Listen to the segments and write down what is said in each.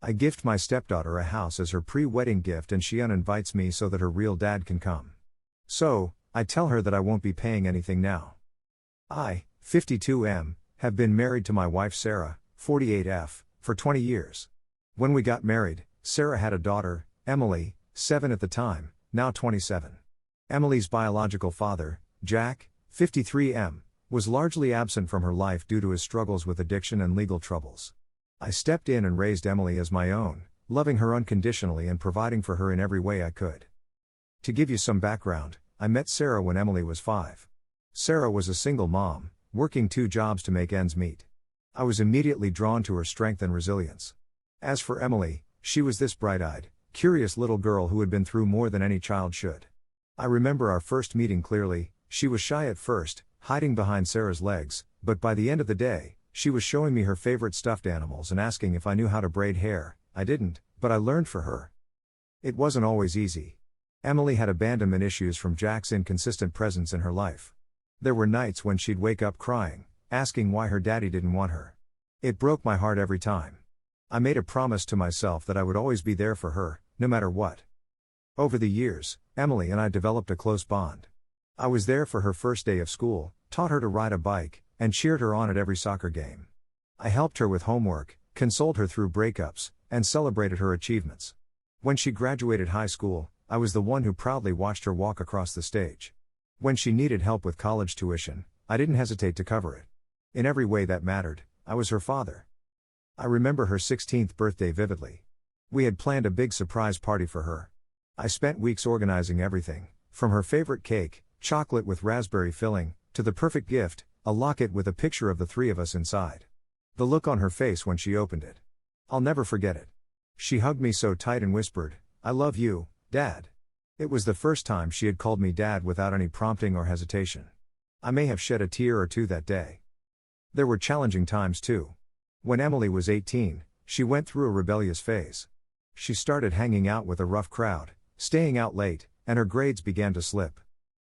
I gift my stepdaughter a house as her pre-wedding gift and she uninvites me so that her real dad can come. So, I tell her that I won't be paying anything now. I, 52M, have been married to my wife Sarah, 48F, for 20 years. When we got married, Sarah had a daughter, Emily, 7 at the time, now 27. Emily's biological father, Jack, 53M, was largely absent from her life due to his struggles with addiction and legal troubles. I stepped in and raised Emily as my own, loving her unconditionally and providing for her in every way I could. To give you some background, I met Sarah when Emily was 5. Sarah was a single mom, working 2 jobs to make ends meet. I was immediately drawn to her strength and resilience. As for Emily, she was this bright-eyed, curious little girl who had been through more than any child should. I remember our first meeting clearly. She was shy at first, hiding behind Sarah's legs, but by the end of the day, she was showing me her favorite stuffed animals and asking if I knew how to braid hair. I didn't, but I learned for her. It wasn't always easy. Emily had abandonment issues from Jack's inconsistent presence in her life. There were nights when she'd wake up crying, asking why her daddy didn't want her. It broke my heart every time. I made a promise to myself that I would always be there for her, no matter what. Over the years, Emily and I developed a close bond. I was there for her first day of school, taught her to ride a bike, and cheered her on at every soccer game. I helped her with homework, consoled her through breakups, and celebrated her achievements. When she graduated high school, I was the one who proudly watched her walk across the stage. When she needed help with college tuition, I didn't hesitate to cover it. In every way that mattered, I was her father. I remember her 16th birthday vividly. We had planned a big surprise party for her. I spent weeks organizing everything, from her favorite cake, chocolate with raspberry filling, to the perfect gift, a locket with a picture of the 3 of us inside. The look on her face when she opened it. I'll never forget it. She hugged me so tight and whispered, "I love you, Dad." It was the first time she had called me Dad without any prompting or hesitation. I may have shed a tear or two that day. There were challenging times too. When Emily was 18, she went through a rebellious phase. She started hanging out with a rough crowd, staying out late, and her grades began to slip.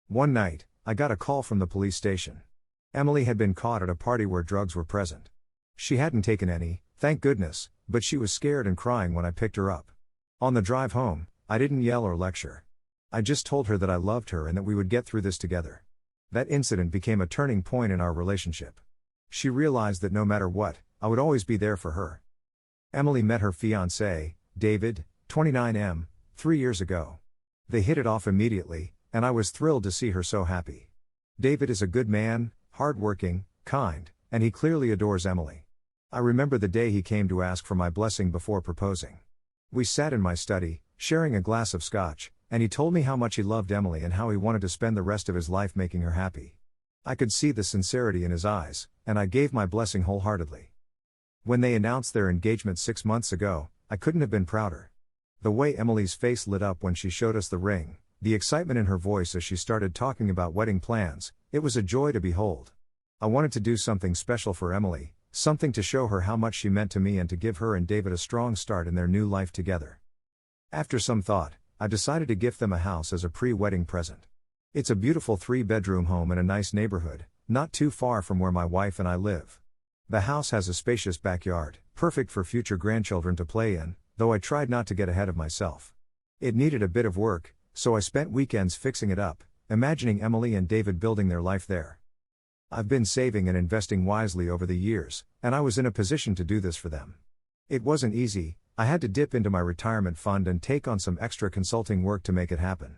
One night, I got a call from the police station. Emily had been caught at a party where drugs were present. She hadn't taken any, thank goodness, but she was scared and crying when I picked her up. On the drive home, I didn't yell or lecture. I just told her that I loved her and that we would get through this together. That incident became a turning point in our relationship. She realized that no matter what, I would always be there for her. Emily met her fiancé, David, 29M, 3 years ago. They hit it off immediately, and I was thrilled to see her so happy. David is a good man, hardworking, kind, and he clearly adores Emily. I remember the day he came to ask for my blessing before proposing. We sat in my study, sharing a glass of scotch, and he told me how much he loved Emily and how he wanted to spend the rest of his life making her happy. I could see the sincerity in his eyes, and I gave my blessing wholeheartedly. When they announced their engagement 6 months ago, I couldn't have been prouder. The way Emily's face lit up when she showed us the ring, the excitement in her voice as she started talking about wedding plans, it was a joy to behold. I wanted to do something special for Emily, something to show her how much she meant to me and to give her and David a strong start in their new life together. After some thought, I decided to gift them a house as a pre-wedding present. It's a beautiful 3-bedroom home in a nice neighborhood, not too far from where my wife and I live. The house has a spacious backyard, perfect for future grandchildren to play in, though I tried not to get ahead of myself. It needed a bit of work, so I spent weekends fixing it up, imagining Emily and David building their life there. I've been saving and investing wisely over the years, and I was in a position to do this for them. It wasn't easy. I had to dip into my retirement fund and take on some extra consulting work to make it happen.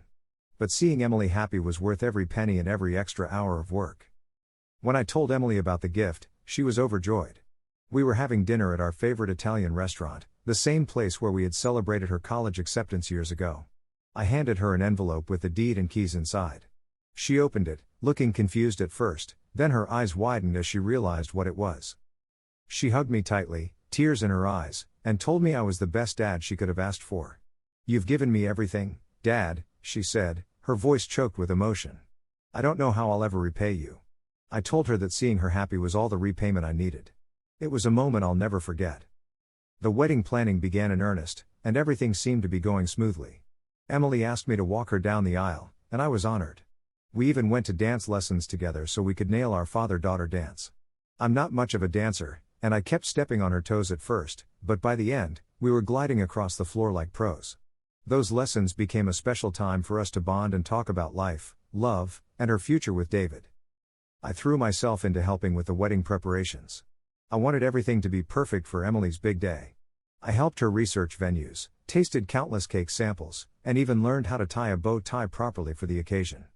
But seeing Emily happy was worth every penny and every extra hour of work. When I told Emily about the gift, she was overjoyed. We were having dinner at our favorite Italian restaurant, the same place where we had celebrated her college acceptance years ago. I handed her an envelope with the deed and keys inside. She opened it, looking confused at first, then her eyes widened as she realized what it was. She hugged me tightly, tears in her eyes, and told me I was the best dad she could have asked for. "You've given me everything, Dad," she said, her voice choked with emotion. "I don't know how I'll ever repay you." I told her that seeing her happy was all the repayment I needed. It was a moment I'll never forget. The wedding planning began in earnest, and everything seemed to be going smoothly. Emily asked me to walk her down the aisle, and I was honored. We even went to dance lessons together so we could nail our father-daughter dance. I'm not much of a dancer, and I kept stepping on her toes at first, but by the end, we were gliding across the floor like pros. Those lessons became a special time for us to bond and talk about life, love, and her future with David. I threw myself into helping with the wedding preparations. I wanted everything to be perfect for Emily's big day. I helped her research venues, tasted countless cake samples, and even learned how to tie a bow tie properly for the occasion.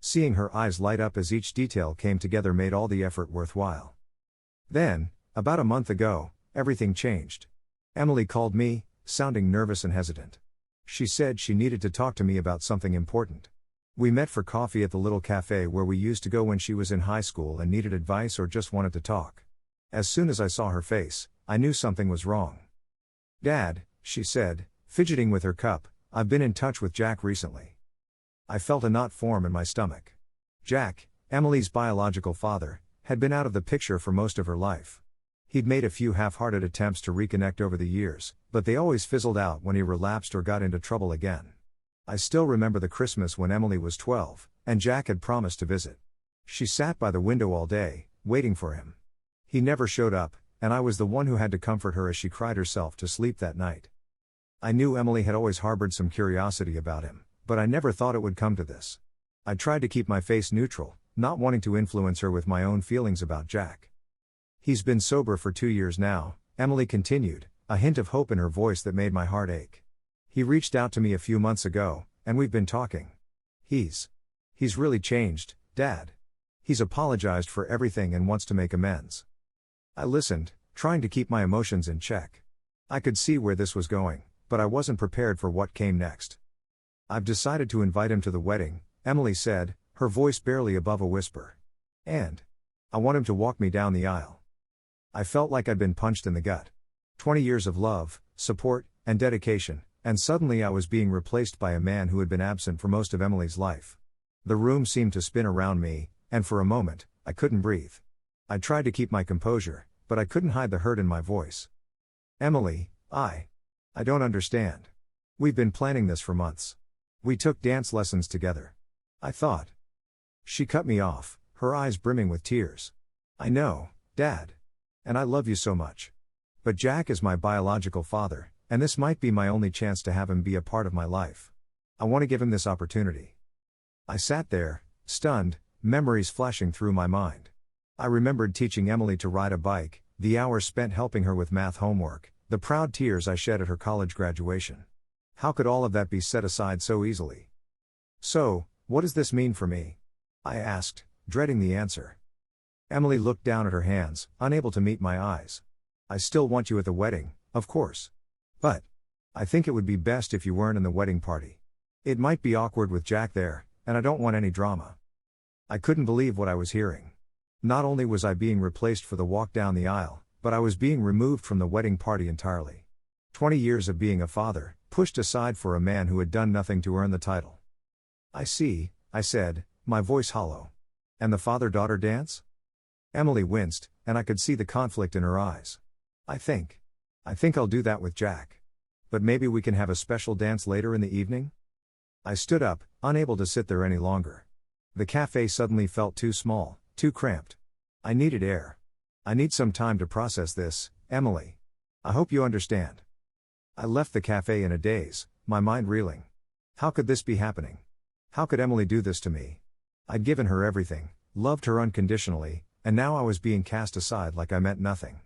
Seeing her eyes light up as each detail came together made all the effort worthwhile. Then, about a month ago, everything changed. Emily called me, sounding nervous and hesitant. She said she needed to talk to me about something important. We met for coffee at the little cafe where we used to go when she was in high school and needed advice or just wanted to talk. As soon as I saw her face, I knew something was wrong. "Dad," she said, fidgeting with her cup, "I've been in touch with Jack recently." I felt a knot form in my stomach. Jack, Emily's biological father, had been out of the picture for most of her life. He'd made a few half-hearted attempts to reconnect over the years, but they always fizzled out when he relapsed or got into trouble again. I still remember the Christmas when Emily was 12, and Jack had promised to visit. She sat by the window all day, waiting for him. He never showed up, and I was the one who had to comfort her as she cried herself to sleep that night. I knew Emily had always harbored some curiosity about him, but I never thought it would come to this. I tried to keep my face neutral, not wanting to influence her with my own feelings about Jack. "He's been sober for 2 years now," Emily continued, a hint of hope in her voice that made my heart ache. "He reached out to me a few months ago, and we've been talking. He's really changed, Dad. He's apologized for everything and wants to make amends." I listened, trying to keep my emotions in check. I could see where this was going, but I wasn't prepared for what came next. "I've decided to invite him to the wedding," Emily said, her voice barely above a whisper. "And I want him to walk me down the aisle." I felt like I'd been punched in the gut. 20 years of love, support, and dedication, and suddenly I was being replaced by a man who had been absent for most of Emily's life. The room seemed to spin around me, and for a moment, I couldn't breathe. I tried to keep my composure, but I couldn't hide the hurt in my voice. "Emily, I don't understand. We've been planning this for months. We took dance lessons together. I thought." She cut me off, her eyes brimming with tears. "I know, Dad. And I love you so much. But Jack is my biological father, and this might be my only chance to have him be a part of my life. I want to give him this opportunity." I sat there, stunned, memories flashing through my mind. I remembered teaching Emily to ride a bike, the hours spent helping her with math homework, the proud tears I shed at her college graduation. How could all of that be set aside so easily? "So, what does this mean for me?" I asked, dreading the answer. Emily looked down at her hands, unable to meet my eyes. "I still want you at the wedding, of course. But I think it would be best if you weren't in the wedding party. It might be awkward with Jack there, and I don't want any drama." I couldn't believe what I was hearing. Not only was I being replaced for the walk down the aisle, but I was being removed from the wedding party entirely. 20 years of being a father, pushed aside for a man who had done nothing to earn the title. "I see," I said, my voice hollow. "And the father-daughter dance?" Emily winced, and I could see the conflict in her eyes. I think I'll do that with Jack. But maybe we can have a special dance later in the evening?" I stood up, unable to sit there any longer. The cafe suddenly felt too small, too cramped. I needed air. "I need some time to process this, Emily. I hope you understand." I left the cafe in a daze, my mind reeling. How could this be happening? How could Emily do this to me? I'd given her everything, loved her unconditionally, and now I was being cast aside like I meant nothing.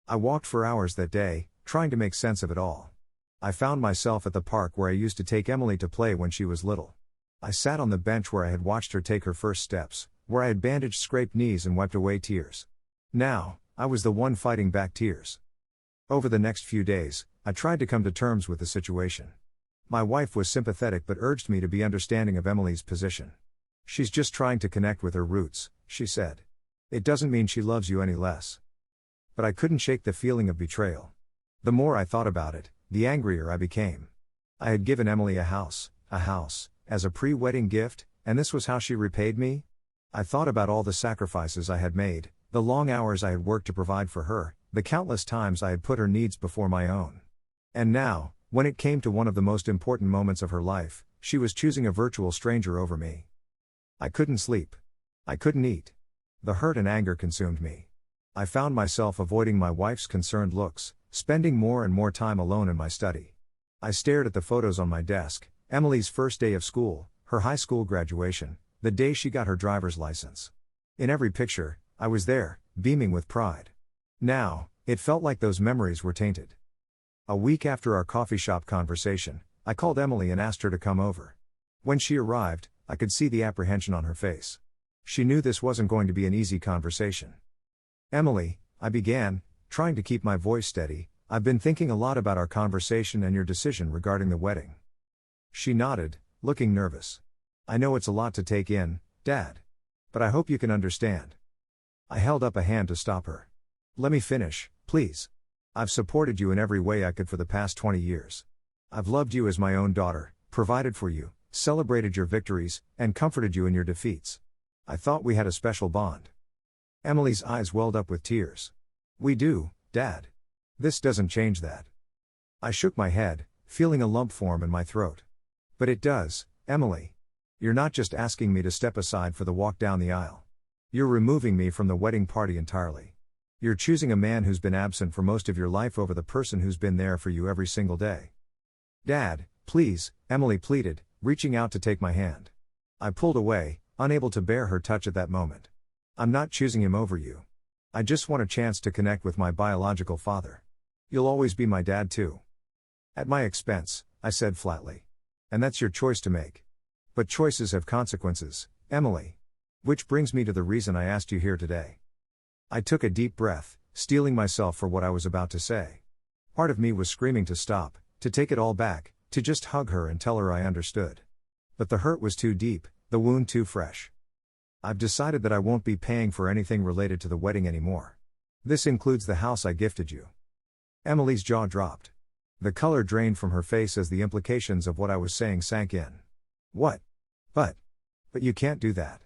I walked for hours that day, trying to make sense of it all. I found myself at the park where I used to take Emily to play when she was little. I sat on the bench where I had watched her take her first steps, where I had bandaged scraped knees and wiped away tears. Now, I was the one fighting back tears. Over the next few days, I tried to come to terms with the situation. My wife was sympathetic but urged me to be understanding of Emily's position. "She's just trying to connect with her roots," she said. "It doesn't mean she loves you any less." But I couldn't shake the feeling of betrayal. The more I thought about it, the angrier I became. I had given Emily a house, as a pre-wedding gift, and this was how she repaid me? I thought about all the sacrifices I had made, the long hours I had worked to provide for her, the countless times I had put her needs before my own. And now, when it came to one of the most important moments of her life, she was choosing a virtual stranger over me. I couldn't sleep. I couldn't eat. The hurt and anger consumed me. I found myself avoiding my wife's concerned looks, spending more and more time alone in my study. I stared at the photos on my desk: Emily's first day of school, her high school graduation, the day she got her driver's license. In every picture, I was there, beaming with pride. Now, it felt like those memories were tainted. A week after our coffee shop conversation, I called Emily and asked her to come over. When she arrived, I could see the apprehension on her face. She knew this wasn't going to be an easy conversation. "Emily," I began, trying to keep my voice steady, "I've been thinking a lot about our conversation and your decision regarding the wedding." She nodded, looking nervous. "I know it's a lot to take in, Dad. But I hope you can understand." I held up a hand to stop her. "Let me finish, please. I've supported you in every way I could for the past 20 years. I've loved you as my own daughter, provided for you, celebrated your victories, and comforted you in your defeats. I thought we had a special bond." Emily's eyes welled up with tears. "We do, Dad. This doesn't change that." I shook my head, feeling a lump form in my throat. "But it does, Emily. You're not just asking me to step aside for the walk down the aisle. You're removing me from the wedding party entirely. You're choosing a man who's been absent for most of your life over the person who's been there for you every single day." "Dad, please," Emily pleaded, reaching out to take my hand. I pulled away, unable to bear her touch at that moment. "I'm not choosing him over you. I just want a chance to connect with my biological father. You'll always be my dad too. At my expense," I said flatly. "And that's your choice to make. But choices have consequences, Emily. Which brings me to the reason I asked you here today." I took a deep breath, steeling myself for what I was about to say. Part of me was screaming to stop, to take it all back, to just hug her and tell her I understood. But the hurt was too deep, the wound too fresh. "I've decided that I won't be paying for anything related to the wedding anymore. This includes the house I gifted you." Emily's jaw dropped. The color drained from her face as the implications of what I was saying sank in. "What? But you can't do that.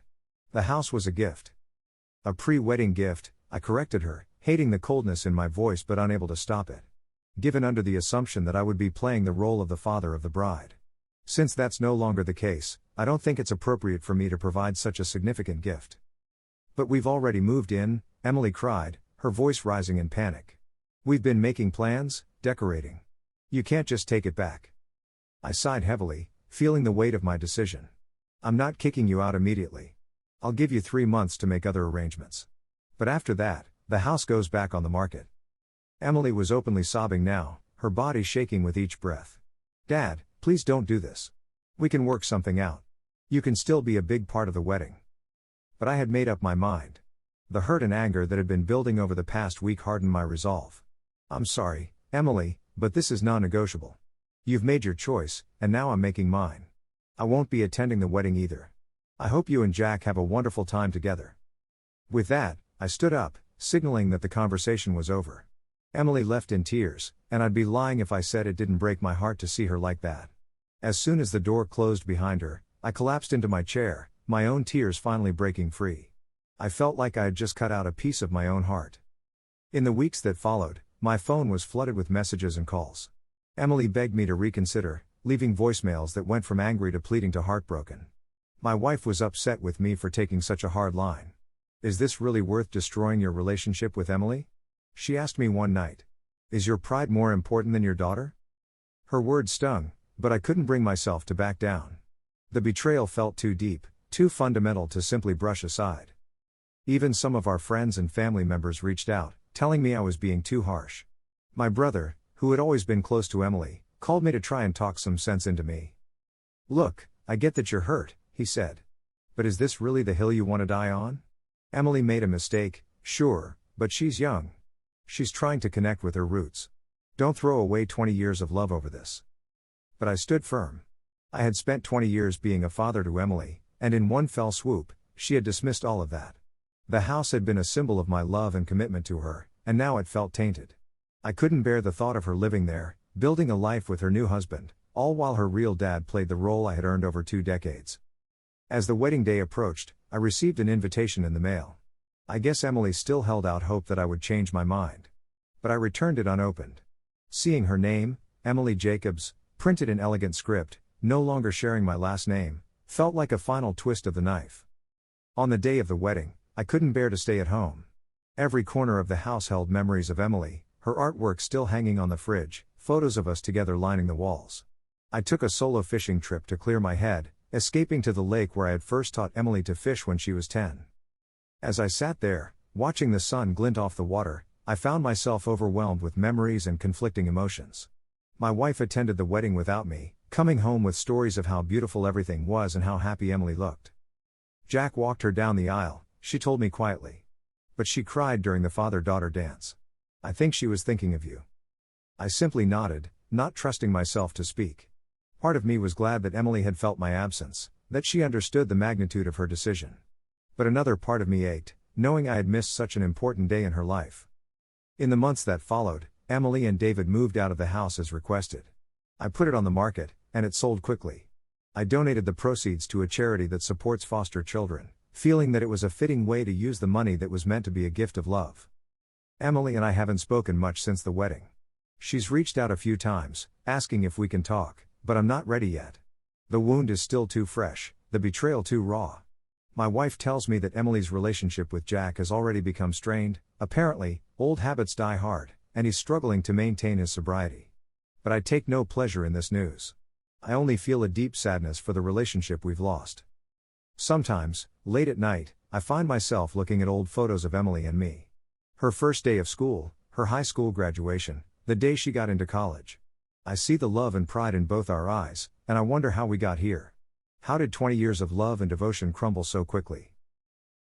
The house was a gift." "A pre-wedding gift," I corrected her, hating the coldness in my voice but unable to stop it. "Given under the assumption that I would be playing the role of the father of the bride. Since that's no longer the case, I don't think it's appropriate for me to provide such a significant gift." "But we've already moved in," Emily cried, her voice rising in panic. "We've been making plans, decorating. You can't just take it back." I sighed heavily, feeling the weight of my decision. "I'm not kicking you out immediately. I'll give you 3 months to make other arrangements. But after that, the house goes back on the market." Emily was openly sobbing now, her body shaking with each breath. "Dad, please don't do this. We can work something out. You can still be a big part of the wedding." But I had made up my mind. The hurt and anger that had been building over the past week hardened my resolve. "I'm sorry, Emily, but this is non-negotiable. You've made your choice, and now I'm making mine. I won't be attending the wedding either. I hope you and Jack have a wonderful time together." With that, I stood up, signaling that the conversation was over. Emily left in tears, and I'd be lying if I said it didn't break my heart to see her like that. As soon as the door closed behind her, I collapsed into my chair, my own tears finally breaking free. I felt like I had just cut out a piece of my own heart. In the weeks that followed, my phone was flooded with messages and calls. Emily begged me to reconsider, leaving voicemails that went from angry to pleading to heartbroken. My wife was upset with me for taking such a hard line. "Is this really worth destroying your relationship with Emily?" she asked me one night. "Is your pride more important than your daughter?" Her words stung, but I couldn't bring myself to back down. The betrayal felt too deep, too fundamental to simply brush aside. Even some of our friends and family members reached out, telling me I was being too harsh. My brother, who had always been close to Emily, called me to try and talk some sense into me. "Look, I get that you're hurt," he said. "But is this really the hill you want to die on? Emily made a mistake, sure, but she's young. She's trying to connect with her roots. Don't throw away 20 years of love over this." But I stood firm. I had spent 20 years being a father to Emily, and in one fell swoop, she had dismissed all of that. The house had been a symbol of my love and commitment to her, and now it felt tainted. I couldn't bear the thought of her living there, building a life with her new husband, all while her real dad played the role I had earned over 2 decades. As the wedding day approached, I received an invitation in the mail. I guess Emily still held out hope that I would change my mind. But I returned it unopened. Seeing her name, Emily Jacobs, printed in elegant script, no longer sharing my last name, felt like a final twist of the knife. On the day of the wedding, I couldn't bear to stay at home. Every corner of the house held memories of Emily, her artwork still hanging on the fridge, photos of us together lining the walls. I took a solo fishing trip to clear my head, escaping to the lake where I had first taught Emily to fish when she was 10. As I sat there, watching the sun glint off the water, I found myself overwhelmed with memories and conflicting emotions. My wife attended the wedding without me, coming home with stories of how beautiful everything was and how happy Emily looked. Jack walked her down the aisle, she told me quietly. But she cried during the father-daughter dance. I think she was thinking of you. I simply nodded, not trusting myself to speak. Part of me was glad that Emily had felt my absence, that she understood the magnitude of her decision. But another part of me ached, knowing I had missed such an important day in her life. In the months that followed, Emily and David moved out of the house as requested. I put it on the market, and it sold quickly. I donated the proceeds to a charity that supports foster children, feeling that it was a fitting way to use the money that was meant to be a gift of love. Emily and I haven't spoken much since the wedding. She's reached out a few times, asking if we can talk, but I'm not ready yet. The wound is still too fresh, the betrayal too raw. My wife tells me that Emily's relationship with Jack has already become strained. Apparently, old habits die hard, and he's struggling to maintain his sobriety. But I take no pleasure in this news. I only feel a deep sadness for the relationship we've lost. Sometimes, late at night, I find myself looking at old photos of Emily and me. Her first day of school, her high school graduation, the day she got into college. I see the love and pride in both our eyes, and I wonder how we got here. How did 20 years of love and devotion crumble so quickly?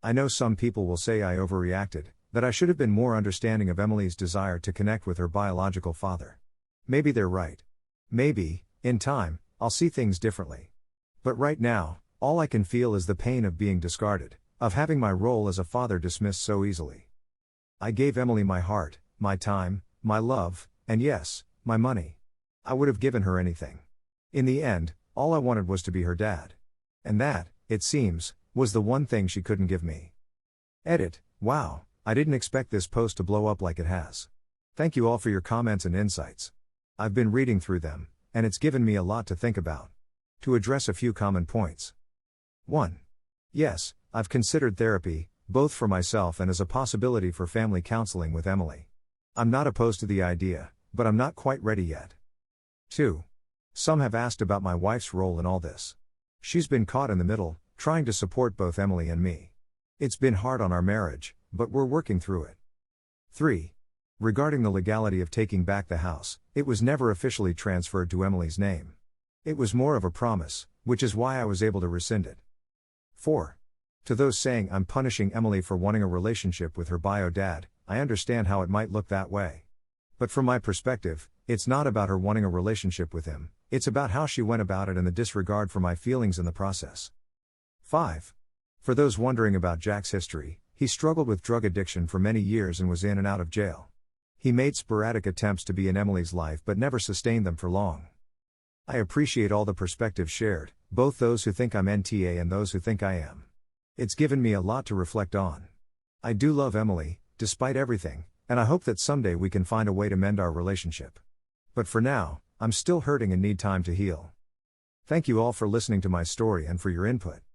I know some people will say I overreacted, that I should have been more understanding of Emily's desire to connect with her biological father. Maybe they're right. Maybe, in time, I'll see things differently. But right now, all I can feel is the pain of being discarded, of having my role as a father dismissed so easily. I gave Emily my heart, my time, my love, and yes, my money. I would have given her anything. In the end, all I wanted was to be her dad. And that, it seems, was the one thing she couldn't give me. Edit. Wow, I didn't expect this post to blow up like it has. Thank you all for your comments and insights. I've been reading through them, and it's given me a lot to think about. To address a few common points. 1. Yes, I've considered therapy, both for myself and as a possibility for family counseling with Emily. I'm not opposed to the idea, but I'm not quite ready yet. 2. Some have asked about my wife's role in all this. She's been caught in the middle, trying to support both Emily and me. It's been hard on our marriage, but we're working through it. 3. Regarding the legality of taking back the house, it was never officially transferred to Emily's name. It was more of a promise, which is why I was able to rescind it. 4. To those saying I'm punishing Emily for wanting a relationship with her bio dad, I understand how it might look that way. But from my perspective, it's not about her wanting a relationship with him, it's about how she went about it and the disregard for my feelings in the process. 5. For those wondering about Jack's history, he struggled with drug addiction for many years and was in and out of jail. He made sporadic attempts to be in Emily's life but never sustained them for long. I appreciate all the perspectives shared, both those who think I'm NTA and those who think I am. It's given me a lot to reflect on. I do love Emily, despite everything, and I hope that someday we can find a way to mend our relationship. But for now, I'm still hurting and need time to heal. Thank you all for listening to my story and for your input.